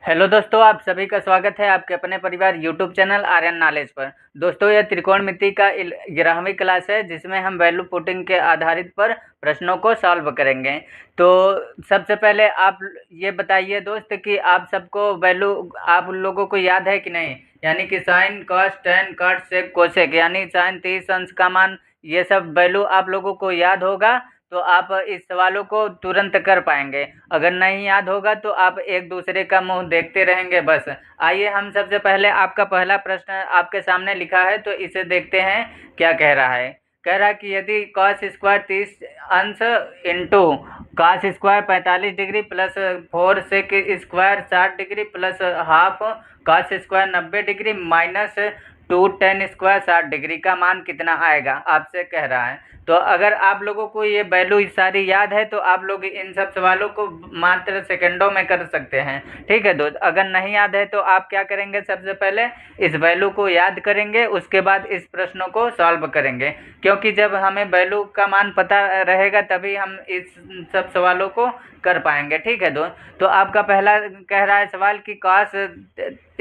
Hello दोस्तों, आप सभी का स्वागत है आपके अपने परिवार यूट्यूब चैनल आर्यन नॉलेज पर। दोस्तों, यह त्रिकोणमिति का 11वीं क्लास है जिसमें हम वैल्यू पुटिंग के आधारित पर प्रश्नों को सॉल्व करेंगे। तो सबसे पहले आप ये बताइए दोस्त कि आप सबको वैल्यू आप लोगों को याद है कि नहीं, यानी कि sine cos tan cot sec cosec, यानी साइन 30 अंश का मान, ये सब वैल्यू आप लोगों को याद होगा तो आप इस सवालों को तुरंत कर पाएंगे। अगर नहीं याद होगा तो आप एक दूसरे का मुंह देखते रहेंगे बस। आइए, हम सबसे पहले आपका पहला प्रश्न आपके सामने लिखा है तो इसे देखते हैं क्या कह रहा है। कह रहा है कि यदि कॉस स्क्वायर 30 अंश into cos square 45 degree plus 4 sec square 60 degree plus half cos square 90 degree minus 2 tan square 60 degree का मान कितना आएगा, आपसे कह रहा है। तो अगर आप लोगों को ये वैल्यू सारी याद है तो आप लोग इन सब सवालों को मात्र सेकंडों में कर सकते हैं। ठीक है दोस्त, अगर नहीं याद है तो आप क्या करेंगे, सबसे पहले इस वैल्यू को याद करेंगे, उसके बाद इस प्रश्नों को सॉल्व करेंगे, क्योंकि जब हमें वैल्यू का मान पता रहेगा तभी हम इस सब सवालों को कर पाएंगे। ठीक है दोस्त, तो आपका पहला कह रहा है सवाल कि कॉस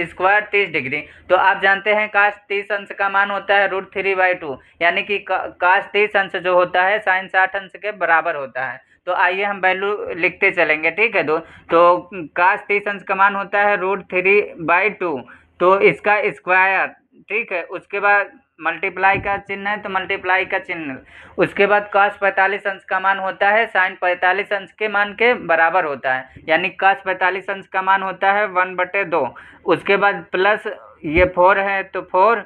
स्क्वायर 30 डिग्री, तो आप जानते हैं कॉस 30 अंश का मान होता है √3/2, यानी कि कॉस 30 अंश जो होता है साइन 60 अंश के बराबर होता है। तो आइए हम वैल्यू लिखते चलेंगे। ठीक है दोस्त, तो कॉस 30 अंश का मान होता है √3/2, तो इसका स्क्वायर। ठीक है, उसके बाद मल्टीप्लाई का चिन्ह है तो मल्टीप्लाई का चिन्ह, उसके बाद cos 45 अंश का मान होता है साइन 45 अंश के मान के बराबर होता है, यानी cos 45 अंश का मान होता है 1/2। उसके बाद प्लस ये 4 है तो 4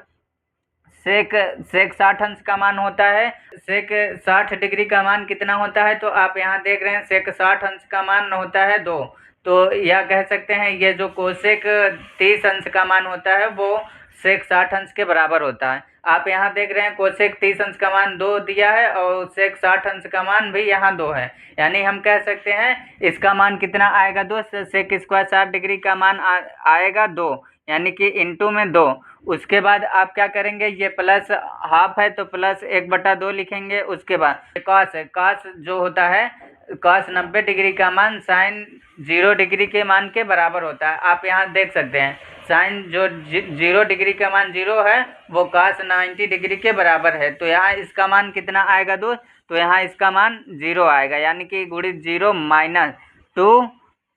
सेक 60 अंश का मान होता है, सेक 60 डिग्री का मान कितना होता है, तो आप यहाँ देख रहे हैं सेक 60 अंश का मान होता है 2। तो यह कह सकते हैं ये जो कोसेक 30 अंश का मान होता है वो सेक 60 अंश के बराबर होता है। आप यहाँ देख रहे हैं कोसेक 30 अंश का मान 2 दिया है और सेक 60 अंश का मान भी यहाँ 2 है, यानी हम कह सकते हैं इसका मान कितना आएगा दोस्त, सेक स्क्वायर 60 डिग्री का मान आएगा 2, यानी कि इंटू में 2। उसके बाद आप क्या करेंगे, ये प्लस हाफ है तो प्लस 1/2 लिखेंगे। उसके बाद कॉस है, कॉस जो होता है कॉस 90 डिग्री का मान साइन 0 डिग्री के मान के बराबर होता है। आप यहाँ देख सकते हैं साइन जो 0 डिग्री का मान 0 है वो कॉस 90 डिग्री के बराबर है, तो यहाँ इसका मान कितना आएगा दोस्त, तो यहाँ इसका मान 0 आएगा, यानी कि गुणित 0 माइनस 2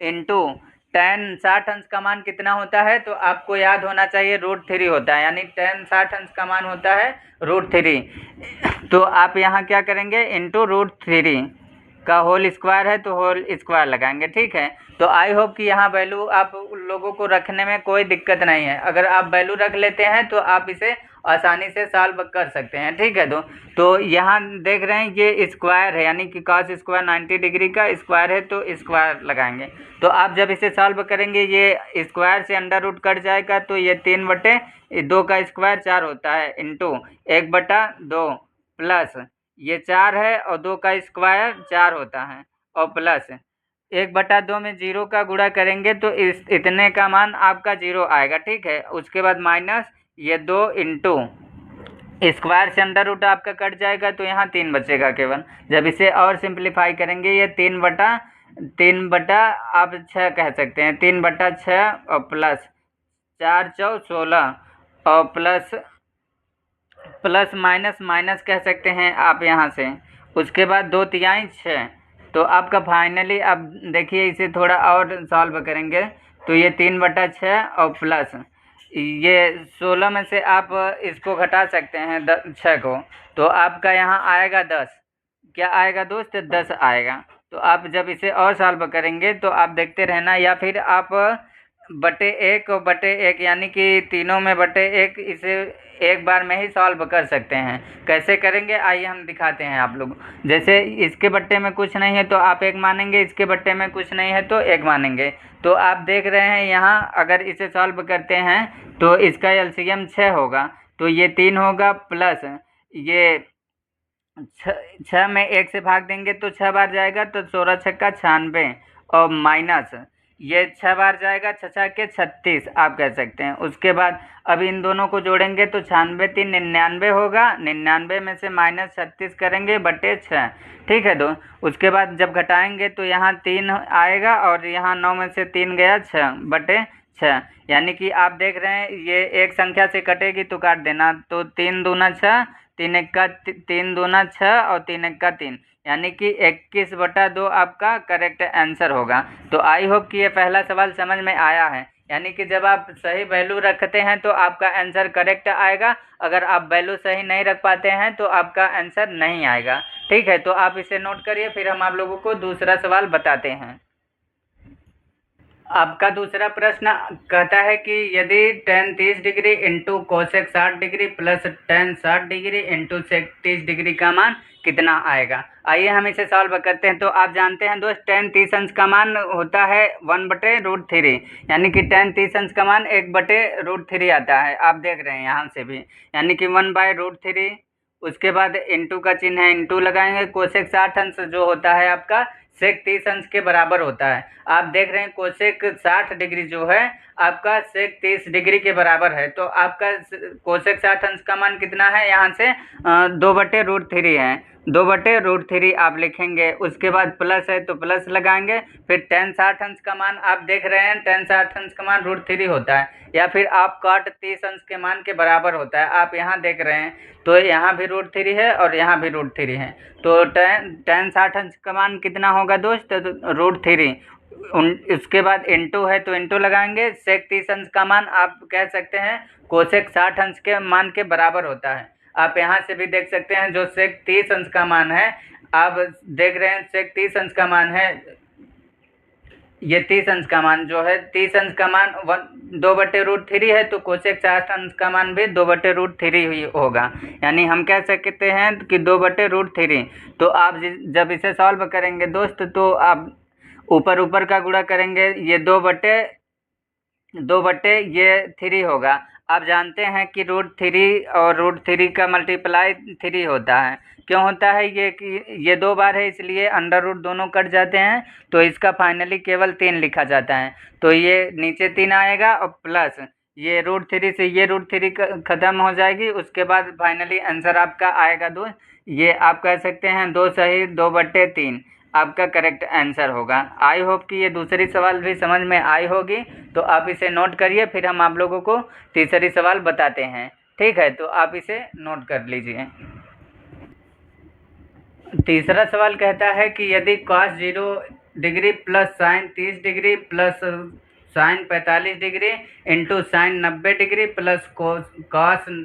इंटू टेन 60 अंश का मान कितना होता है, तो आपको याद होना चाहिए √3 होता है, यानी टेन 60 अंश का मान होता है √3। तो आप यहाँ क्या करेंगे, इंटू √3 का होल स्क्वायर है तो होल स्क्वायर लगाएंगे। ठीक है, तो आई होप कि यहाँ वैल्यू आप लोगों को रखने में कोई दिक्कत नहीं है। अगर आप वैल्यू रख लेते हैं तो आप इसे आसानी से सॉल्व कर सकते हैं। ठीक है तो यहाँ देख रहे हैं ये स्क्वायर है, यानी कि कॉस स्क्वायर 90 डिग्री का स्क्वायर है तो स्क्वायर लगाएंगे। तो आप जब इसे सॉल्व करेंगे ये स्क्वायर से अंडर रूट कट जाएगा तो ये 3/2 का स्क्वायर 4 होता है, इंटू 1/2 प्लस ये 4 है और 2 का स्क्वायर 4 होता है, और प्लस 1/2 में 0 का गुणा करेंगे तो इस इतने का मान आपका 0 आएगा। ठीक है, उसके बाद माइनस ये 2 इंटू स्क्वायर से अंडर रूट आपका कट जाएगा तो यहाँ 3 बचेगा केवल। जब इसे और सिंप्लीफाई करेंगे ये 3/3 आप 6 कह सकते हैं, 3/6 और प्लस 4 चौ 16 और प्लस माइनस माइनस कह सकते हैं आप यहाँ से। उसके बाद 2 तिहाई 6, तो आपका फाइनली अब देखिए इसे थोड़ा और सॉल्व करेंगे तो ये 3/6 और प्लस ये 16 में से आप इसको घटा सकते हैं 6 को, तो आपका यहाँ आएगा 10। क्या आएगा दोस्त, 10 आएगा। तो आप जब इसे और सॉल्व करेंगे तो आप देखते रहना, या फिर आप /1 और /1 यानी कि तीनों में /1 इसे एक बार में ही सॉल्व कर सकते हैं। कैसे करेंगे आइए हम दिखाते हैं आप लोग। जैसे इसके बट्टे में कुछ नहीं है तो आप 1 मानेंगे, इसके बट्टे में कुछ नहीं है तो 1 मानेंगे। तो आप देख रहे हैं यहाँ अगर इसे सॉल्व करते हैं तो इसका एलसीएम 6 होगा, तो ये 3 होगा प्लस ये 6 में 1 से भाग देंगे तो 6 बार जाएगा तो 16 × 96 और माइनस ये 6 बार जाएगा, 6 के 36 आप कह सकते हैं। उसके बाद अब इन दोनों को जोड़ेंगे तो 96 3 99 होगा, 99 में से -36 करेंगे बटे 6, ठीक है। दो उसके बाद जब घटाएंगे तो यहाँ 3 आएगा और यहाँ 9 में से 3 गया 6 बटे 6, यानी कि आप देख रहे हैं ये एक संख्या से कटेगी तो काट देना। तो 3 दूना 6, 3 दूना 6 और 3 1 3, यानी कि 21/2 आपका करेक्ट आंसर होगा। तो आई होप कि ये पहला सवाल समझ में आया है। यानी कि जब आप सही वैल्यू रखते हैं तो आपका आंसर करेक्ट आएगा, अगर आप वैल्यू सही नहीं रख पाते हैं तो आपका आंसर नहीं आएगा, ठीक है। तो आप इसे नोट करिए, फिर हम आप लोगों को दूसरा सवाल बताते हैं। आपका दूसरा प्रश्न कहता है कि यदि tan 30 degree into cosec 60 degree plus tan 60 degree into sec 30 degree का मान कितना आएगा। आइए हम इसे सॉल्व करते हैं। तो आप जानते हैं दोस्त tan 30 अंश का मान होता है 1/√3, यानी कि tan 30 अंश का मान 1/√3 आता है। आप देख रहे हैं यहाँ से भी, यानी कि 1/√3। उसके बाद इंटू का चिन्ह है, इंटू लगाएंगे। कोसेक 60 अंश जो होता है आपका सेक 30 अंश के बराबर होता है। आप देख रहे हैं कोसेक 60 डिग्री जो है आपका सेक 30 डिग्री के बराबर है। तो आपका कोसेक 60 अंश का मान कितना है, यहाँ से 2/√3 है, 2/√3 आप लिखेंगे। उसके बाद प्लस है तो प्लस लगाएंगे। फिर tan 60 अंश का मान आप देख रहे हैं, tan 60 अंश का मान √3 होता है, या फिर आप cot 30 अंश के मान के बराबर होता है। आप यहाँ देख रहे हैं तो यहाँ भी √3 है और यहाँ भी √3 है। तो tan 60 अंश का मान कितना होगा दोस्त, √3। उसके बाद इंटू है तो इंटू लगाएंगे। सेक 30 अंश का मान आप कह सकते हैं कोसेक 60 अंश के मान के बराबर होता है। आप यहाँ से भी देख सकते हैं जो सेक 30 अंश का मान है, आप देख रहे हैं सेक 30 अंश का मान है, ये 30 अंश का मान जो है, 30 अंश का मान 2/√3 है, तो कोसेक 60 अंश का मान भी 2/√3 ही होगा। यानी हम कह सकते हैं कि 2/√3। तो आप जब इसे सॉल्व करेंगे दोस्त तो आप ऊपर ऊपर का गुणा करेंगे, ये 2 बटे ये 3 होगा। आप जानते हैं कि √3 और √3 का मल्टीप्लाई 3 होता है। क्यों होता है ये कि ये 2 बार है इसलिए अंडर रूट दोनों कट जाते हैं, तो इसका फाइनली केवल 3 लिखा जाता है। तो ये नीचे 3 आएगा और प्लस ये √3 से ये √3 ख़त्म हो जाएगी। उसके बाद फाइनली आंसर आपका आएगा 2। ये आप कह सकते हैं 2 सही 2/3 आपका करेक्ट आंसर होगा। आई होप कि ये दूसरी सवाल भी समझ में आई होगी। तो आप इसे नोट करिए, फिर हम आप लोगों को तीसरी सवाल बताते हैं, ठीक है। तो आप इसे नोट कर लीजिए। तीसरा सवाल कहता है कि यदि cos 0 degree plus sin 30 degree plus sin 45 degree into sin 90 degree plus cos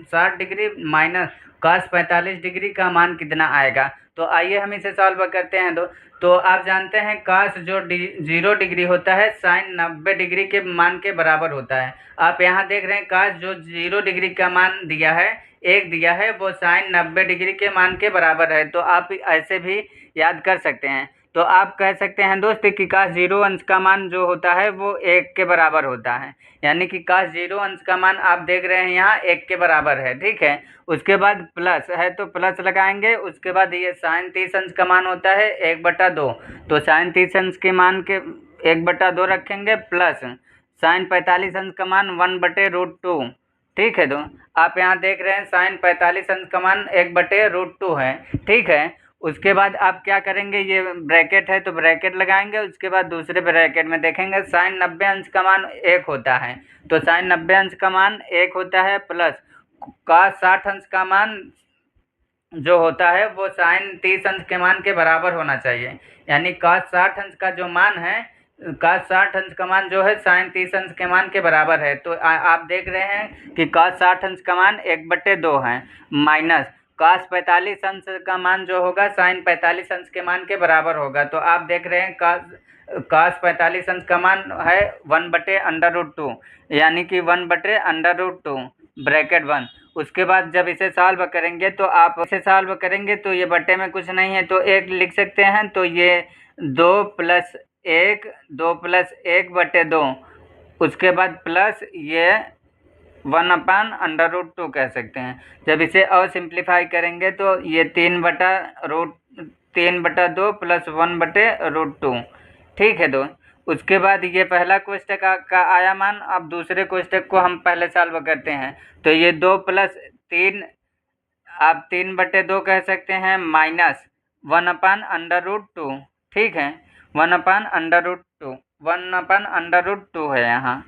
60 degree minus cos 45 degree का मान कितना आएगा। तो आइए हम इसे सॉल्व करते हैं। तो आप जानते हैं cos जो 0 डिग्री होता है sin 90 डिग्री के मान के बराबर होता है। आप यहाँ देख रहे हैं cos जो 0 डिग्री का मान दिया है, 1 दिया है, वो sin 90 डिग्री के मान के बराबर है। तो आप ऐसे भी याद कर सकते हैं। तो आप कह सकते हैं दोस्त कि cos 0 अंश का मान जो होता है वो 1 के बराबर होता है, यानी कि cos 0 अंश का मान आप देख रहे हैं यहाँ 1 के बराबर है, ठीक है। उसके बाद प्लस है तो प्लस लगाएंगे। उसके बाद ये sin 30 अंश का मान होता है 1/2, तो sin 30 अंश के मान के 1/2 रखेंगे, प्लस sin 45 अंश का मान 1/√2, ठीक है। तो आप यहाँ देख रहे हैं sin 45 अंश का मान 1/√2 है, ठीक है। उसके बाद आप क्या करेंगे, ये ब्रैकेट है तो ब्रैकेट लगाएंगे। उसके बाद दूसरे ब्रैकेट में देखेंगे sin 90 अंश का मान 1 होता है, तो sin 90 अंश का मान 1 होता है, प्लस cos 60 अंश का मान जो होता है वो sin 30 अंश के मान के बराबर होना चाहिए। यानी cos 60 अंश का जो मान है, cos 60 अंश का मान जो है sin 30 अंश के मान के बराबर है। तो आप देख रहे हैं कि cos 60 अंश का मान 1/2 है, माइनस cos 45 अंश का मान जो होगा sin 45 अंश के मान के बराबर होगा। तो आप देख रहे हैं cos 45 अंश का मान है 1/√2, यानी कि 1/√2 ब्रैकेट 1। उसके बाद जब इसे सॉल्व करेंगे तो आप इसे सॉल्व करेंगे तो ये बट्टे में कुछ नहीं है तो 1 लिख सकते हैं। तो ये 2 + 1, 2 + 1/2, उसके बाद प्लस ये 1/√2 कह सकते हैं। जब इसे और सिंप्लीफाई करेंगे तो ये 3/2 + 1/√2, ठीक है। उसके बाद ये पहला कोष्टक का आया मान। अब दूसरे कोष्टक को हम पहले सॉल्व करते हैं। तो ये 2 + 3, आप 3/2 कह सकते हैं, माइनस 1/√2। ठीक है, 1/√2, 1/√2 है यहाँ,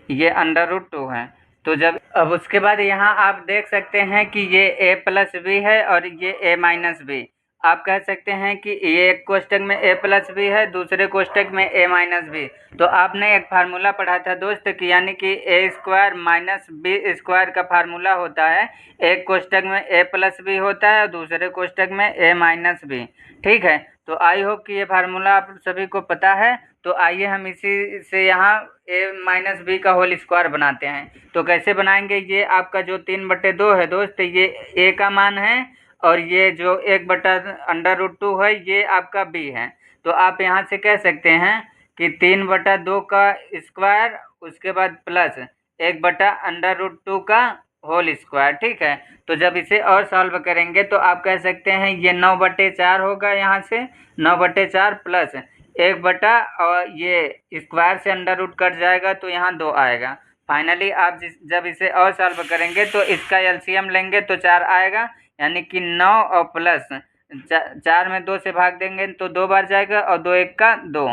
ये √2 है। तो जब अब उसके बाद यहाँ आप देख सकते हैं कि ये a+b है और ये a-b। आप कह सकते हैं कि ये एक कोष्टक में a+b है, दूसरे कोष्टक में a-b। तो आपने एक फार्मूला पढ़ा था दोस्त कि यानी कि a² - b² का फार्मूला होता है। एक कोष्टक में a+b होता है और दूसरे कोष्टक में a-b। ठीक है, तो आई होप कि ये फार्मूला आप सभी को पता है। तो आइए हम इसी से यहाँ a-b का होल स्क्वायर बनाते हैं। तो कैसे बनाएंगे, ये आपका जो 3/2 है दोस्त, ये a का मान है और ये जो 1/√2 है ये आपका b है। तो आप यहाँ से कह सकते हैं कि 3/2 का स्क्वायर, उसके बाद प्लस 1/√2 का होल स्क्वायर। ठीक है, तो जब इसे और सॉल्व करेंगे तो आप कह सकते हैं ये 9/4 होगा, यहाँ से 9/4 प्लस 1 और ये स्क्वायर से अंडर रूट कट जाएगा तो यहाँ 2 आएगा। फाइनली आप जब इसे और सॉल्व करेंगे तो इसका एलसीएम लेंगे तो 4 आएगा, यानी कि 9 और प्लस 4 में 2 से भाग देंगे तो 2 बार जाएगा और 2 1 का 2,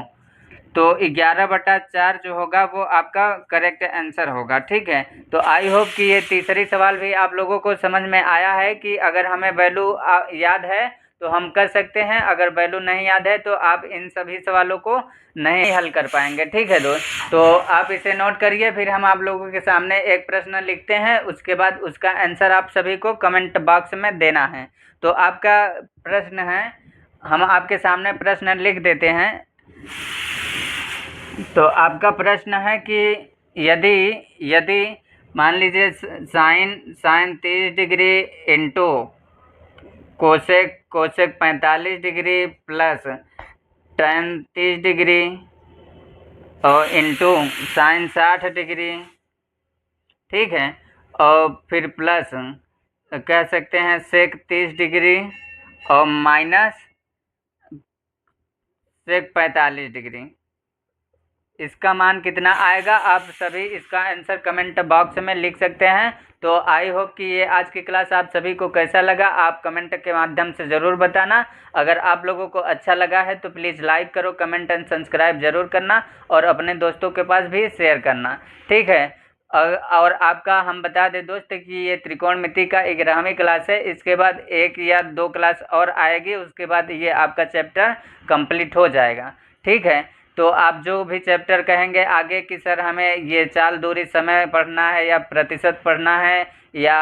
तो 11/4 जो होगा वो आपका करेक्ट आंसर होगा। ठीक है, तो आई होप कि ये तीसरी सवाल भी आप लोगों को समझ में आया है कि अगर हमें वैल्यू याद है तो हम कर सकते हैं, अगर वैल्यू नहीं याद है तो आप इन सभी सवालों को नहीं हल कर पाएंगे। ठीक है दोस्त, तो आप इसे नोट करिए, फिर हम आप लोगों के सामने एक प्रश्न लिखते हैं, उसके बाद उसका आंसर आप सभी को कमेंट बॉक्स में देना है। तो आपका प्रश्न है, हम आपके सामने प्रश्न लिख देते हैं। तो आपका प्रश्न है कि यदि मान लीजिए sine 30 degree into cosec 45 degree plus tan 30 degree और इंटू साइन 60 डिग्री। ठीक है, और फिर प्लस कह सकते हैं सेक 30 डिग्री और माइनस सेक 45 डिग्री। इसका मान कितना आएगा, आप सभी इसका आंसर कमेंट बॉक्स में लिख सकते हैं। तो आई होप कि ये आज की क्लास आप सभी को कैसा लगा, आप कमेंट के माध्यम से ज़रूर बताना। अगर आप लोगों को अच्छा लगा है तो प्लीज़ लाइक करो, कमेंट एंड सब्सक्राइब ज़रूर करना और अपने दोस्तों के पास भी शेयर करना। ठीक है, और आपका हम बता दें दोस्त कि ये त्रिकोणमिति का 11वीं क्लास है, इसके बाद 1 या 2 क्लास और आएगी, उसके बाद ये आपका चैप्टर कंप्लीट हो जाएगा। ठीक है, तो आप जो भी चैप्टर कहेंगे आगे कि सर हमें ये चाल दूरी समय पढ़ना है या प्रतिशत पढ़ना है, या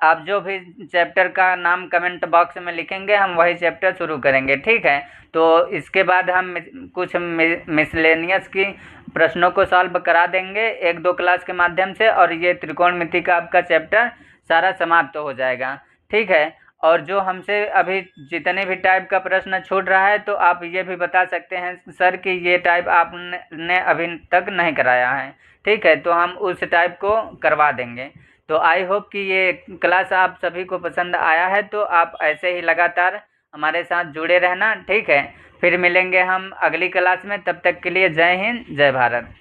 आप जो भी चैप्टर का नाम कमेंट बॉक्स में लिखेंगे हम वही चैप्टर शुरू करेंगे। ठीक है, तो इसके बाद हम कुछ मिसलेनियस की प्रश्नों को सॉल्व करा देंगे 1-2 क्लास के माध्यम से, और ये त्रिकोणमिति का आपका चैप्टर सारा समाप्त हो जाएगा। ठीक है, और जो हमसे अभी जितने भी टाइप का प्रश्न छूट रहा है तो आप ये भी बता सकते हैं सर कि ये टाइप आपने अभी तक नहीं कराया है। ठीक है, तो हम उस टाइप को करवा देंगे। तो आई होप कि ये क्लास आप सभी को पसंद आया है, तो आप ऐसे ही लगातार हमारे साथ जुड़े रहना। ठीक है, फिर मिलेंगे हम अगली क्लास में, तब तक के लिए जय हिंद, जय भारत।